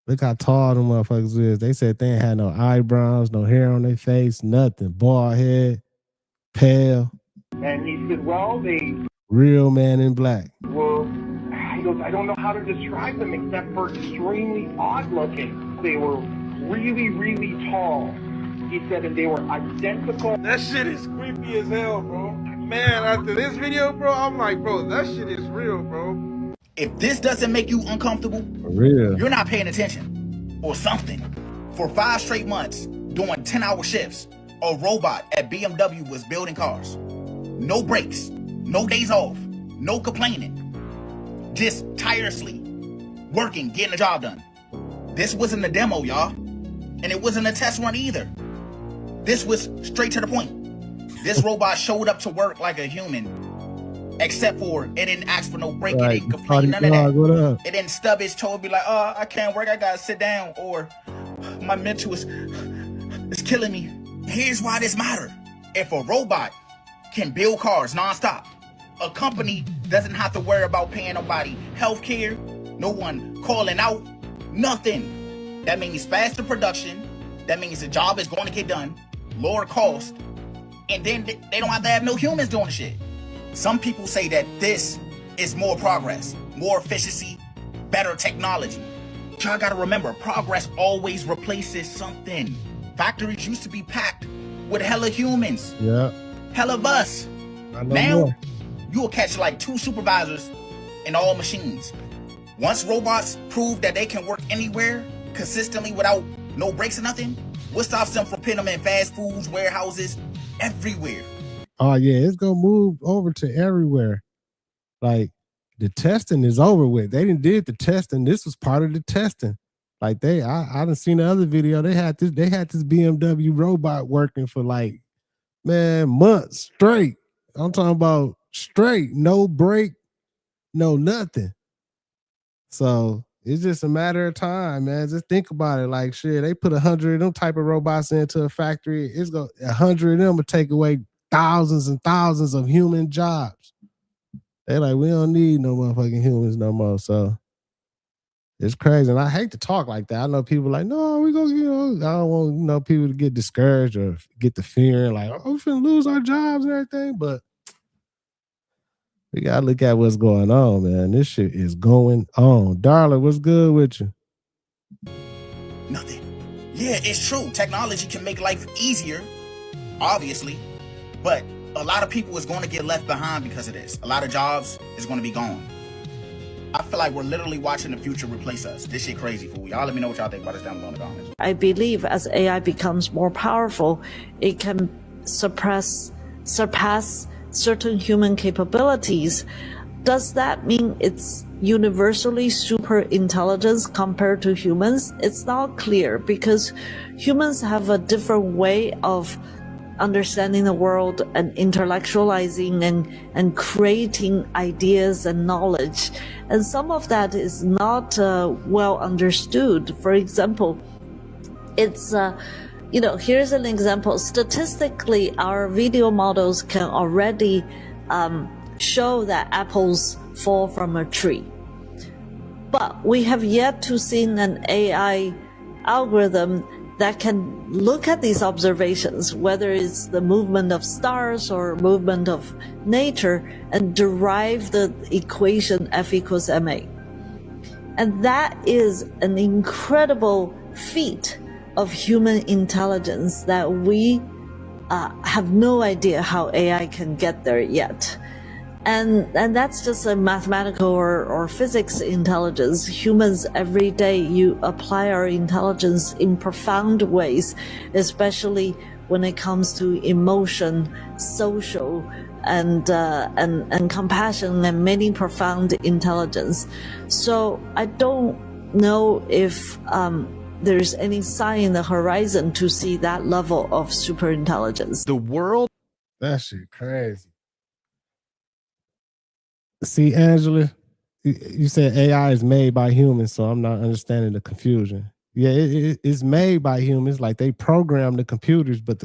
Look how tall them motherfuckers is. They said they ain't had no eyebrows, no hair on their face, nothing. Bald head, pale. And he said, well, they Real Man in Black. were, he goes, I don't know how to describe them except for extremely odd looking. They were really, really tall. He said, and they were identical. That shit is creepy as hell, bro. Man, after this video, bro, I'm like, bro, that shit is real, bro. If this doesn't make you uncomfortable, For real. you're not paying attention or something. For 5 straight months, doing 10-hour shifts, a robot at BMW was building cars. No breaks, no days off, no complaining. Just tirelessly working, getting the job done. This wasn't a demo, y'all. And it wasn't a test run either. This was straight to the point. This robot showed up to work like a human. Except for it didn't ask for no break, Right. it didn't complain, none of What that. up? It didn't stub its toe and be like, oh, I can't work, I gotta sit down, or my mental is killing me. Here's why this matters. If a robot can build cars nonstop, a company doesn't have to worry about paying nobody health care, no one calling out, nothing. That means faster production, that means the job is going to get done, lower cost, and then they don't have to have no humans doing the shit. Some people say that this is more progress, more efficiency, better technology. Y'all gotta remember, progress always replaces something. Factories used to be packed with hella humans, Yeah. hella of us. I know Now, more. you will catch like 2 supervisors in all machines. Once robots prove that they can work anywhere consistently without no breaks or nothing, what stops them from putting them in fast foods, warehouses, everywhere? Oh yeah, it's gonna move over to everywhere. Like the testing is over with. They didn't did the testing. This was part of the testing. Like I done seen the other video. They had this BMW robot working for like, man, months straight. I'm talking about straight, no break, no nothing. So it's just a matter of time, man. Just think about it. Like shit, they put 100 of them type of robots into a factory. It's going 100 of them will take away thousands and thousands of human jobs. They like, we don't need no motherfucking humans no more. So it's crazy. And I hate to talk like that. I know people like, no, we go, I don't want, people to get discouraged or get the fear like, oh, we're finna lose our jobs and everything. But we gotta look at what's going on, man. This shit is going on. Darla, what's good with you? Nothing. Yeah, it's true. Technology can make life easier, obviously, but a lot of people is going to get left behind because of this. A lot of jobs is going to be gone. I feel like we're literally watching the future replace us. This shit crazy, fool. Y'all let me know what y'all think about this down below in the comments. I believe as AI becomes more powerful, it can surpass certain human capabilities. Does that mean it's universally super intelligence compared to humans? It's not clear because humans have a different way of understanding the world and intellectualizing and creating ideas and knowledge. And some of that is not well understood. For example, it's here's an example. Statistically, our video models can already show that apples fall from a tree. But we have yet to see an AI algorithm that can look at these observations, whether it's the movement of stars or movement of nature, and derive the equation F equals ma. And that is an incredible feat of human intelligence that we have no idea how AI can get there yet. And that's just a mathematical or physics intelligence. Humans, every day, you apply our intelligence in profound ways, especially when it comes to emotion, social, and compassion, and many profound intelligence. So I don't know if there's any sign in the horizon to see that level of superintelligence. The world. That shit crazy. See, Angela, you said AI is made by humans, so I'm not understanding the confusion. Yeah, it's made by humans. Like they program the computers, but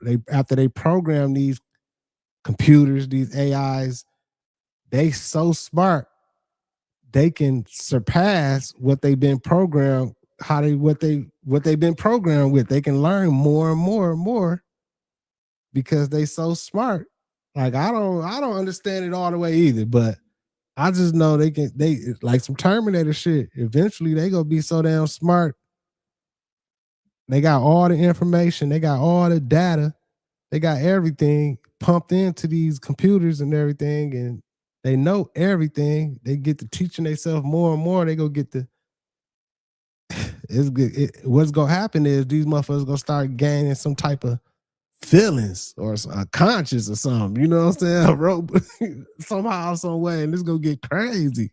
they after they program these computers, these AIs, they so smart they can surpass what they've been programmed. What they've been programmed with. They can learn more and more and more because they so smart. Like I don't understand it all the way either, but I just know they like some Terminator shit. Eventually they gonna be so damn smart. They got all the information, they got all the data, they got everything pumped into these computers and everything, and they know everything. They get to teaching themselves more and more. They go get the it's good. What's gonna happen is these motherfuckers gonna start gaining some type of feelings or a conscience or something. You know what I'm saying? Somehow, some way, and this gonna get crazy.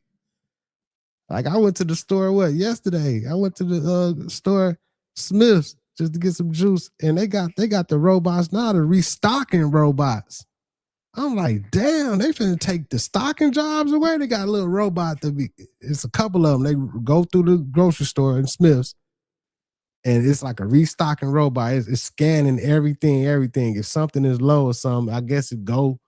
Like I went to the store yesterday. I went to the store Smith's just to get some juice, and they got the robots now. They're restocking robots. I'm like, damn, they finna take the stocking jobs away. They got a little robot it's a couple of them. They go through the grocery store in Smith's, and it's like a restocking robot. It's scanning everything. If something is low or something, I guess it go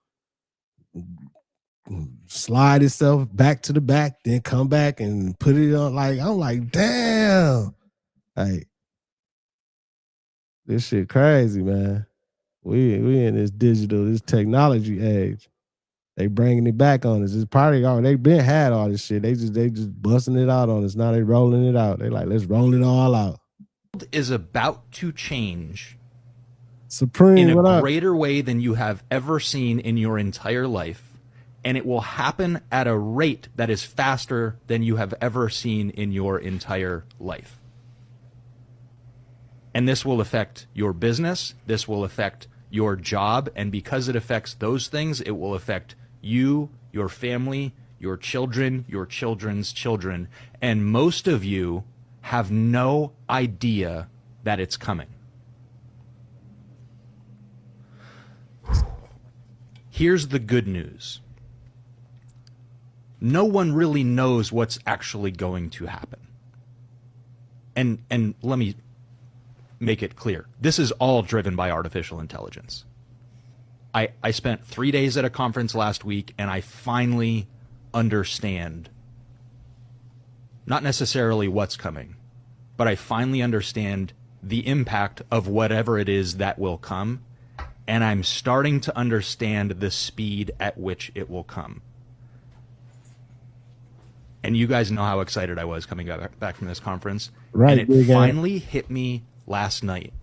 slide itself back to the back, then come back and put it on. Like, I'm like, damn. Like, this shit crazy, man. We in this this technology age. They bringing it back on us. It's probably they been had all this shit. They just busting it out on us. Now they rolling it out. They like, let's roll it all out. Is about to change Supreme, in what a up? greater way than you have ever seen in your entire life, and it will happen at a rate that is faster than you have ever seen in your entire life. And this will affect your business, this will affect your job, and because it affects those things, it will affect you, your family, your children, your children's children, and most of you have no idea that it's coming. Here's the good news. No one really knows what's actually going to happen. And let me make it clear. This is all driven by artificial intelligence. I spent 3 days at a conference last week, and I finally understand not necessarily what's coming, but I finally understand the impact of whatever it is that will come, and I'm starting to understand the speed at which it will come. And you guys know how excited I was coming back from this conference. Right, and it finally hit me last night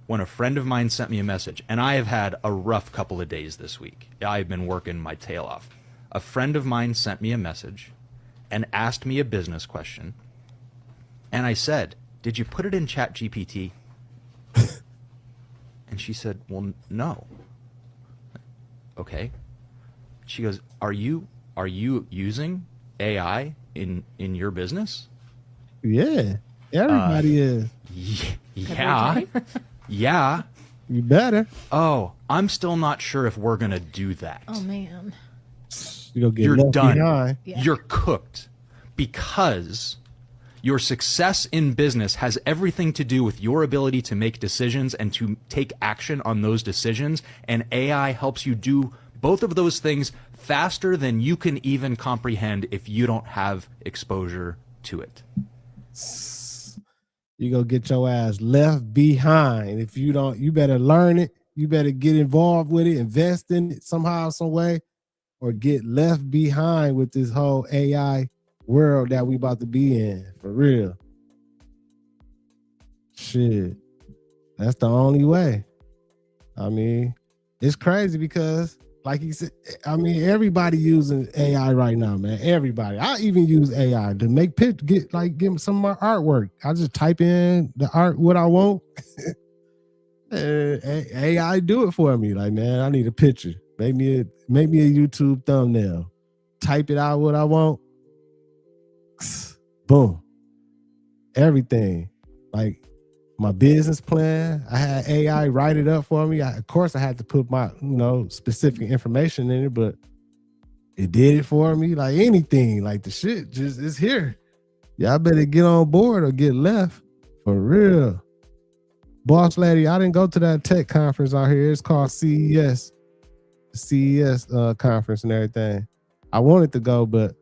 when a friend of mine sent me a message, and I have had a rough couple of days this week. I've been working my tail off. A friend of mine sent me a message and asked me a business question, and I said, "Did you put it in ChatGPT?" And she said, "Well, no." Okay. She goes, "Are you using AI in your business?" Yeah, everybody is. Yeah. Yeah. You better. Oh, I'm still not sure if we're gonna do that. Oh man. You're left done. behind. Yeah. You're cooked, because your success in business has everything to do with your ability to make decisions and to take action on those decisions, and AI helps you do both of those things faster than you can even comprehend if you don't have exposure to it. You gonna get your ass left behind if you don't. You better learn it. You better get involved with it, invest in it somehow, some way, or get left behind with this whole AI world that we about to be in, for real. Shit, that's the only way. I mean, it's crazy because, like he said, I mean, everybody using AI right now, man. Everybody. I even use AI to make get some of my artwork. I just type in the art, what I want. AI do it for me. Like, man, I need a picture. Make me a YouTube thumbnail. Type it out what I want. Boom. everything. Like my business plan, I had AI write it up for me. Of course, I had to put my, specific information in it, but it did it for me. Like anything, like the shit just is here. Y'all better get on board or get left. For real. Boss lady, I didn't go to that tech conference out here. It's called CES. CES conference and everything. I wanted to go, but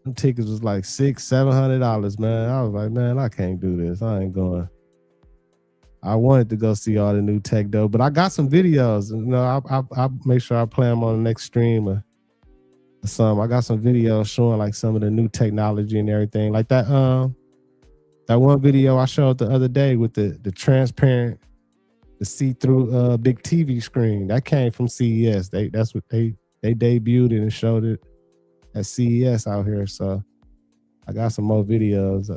them tickets was like $600-$700, man. I was like, man, I can't do this. I ain't going. I wanted to go see all the new tech though, but I got some videos. I'll make sure I play them on the next stream or some. I got some videos showing like some of the new technology and everything. Like that one video I showed the other day with the transparent, the see-through big TV screen. That came from CES. That's what they debuted it and showed it at CES out here. So I got some more videos.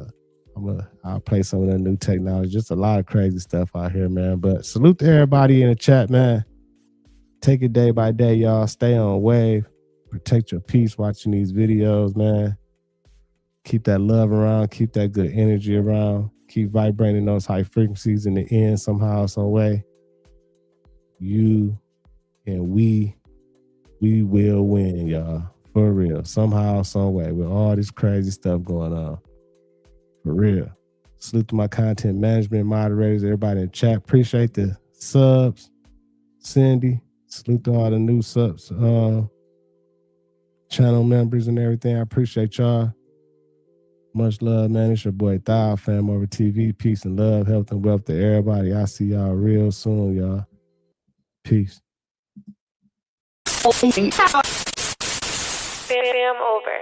I'll play some of the new technology. Just a lot of crazy stuff out here, man. But salute to everybody in the chat, man. Take it day by day, y'all. Stay on wave. Protect your peace watching these videos, man. Keep that love around. Keep that good energy around. Keep vibrating those high frequencies in the end somehow, some way. You and we will win, y'all. For real. Somehow, some way. With all this crazy stuff going on. For real. Salute to my content management moderators, everybody in chat. Appreciate the subs. Cindy. Salute to all the new subs, channel members and everything. I appreciate y'all. Much love, man. It's your boy Thao, FamOverTV. Peace and love, health and wealth to everybody. I see y'all real soon, y'all. Peace. Fam over.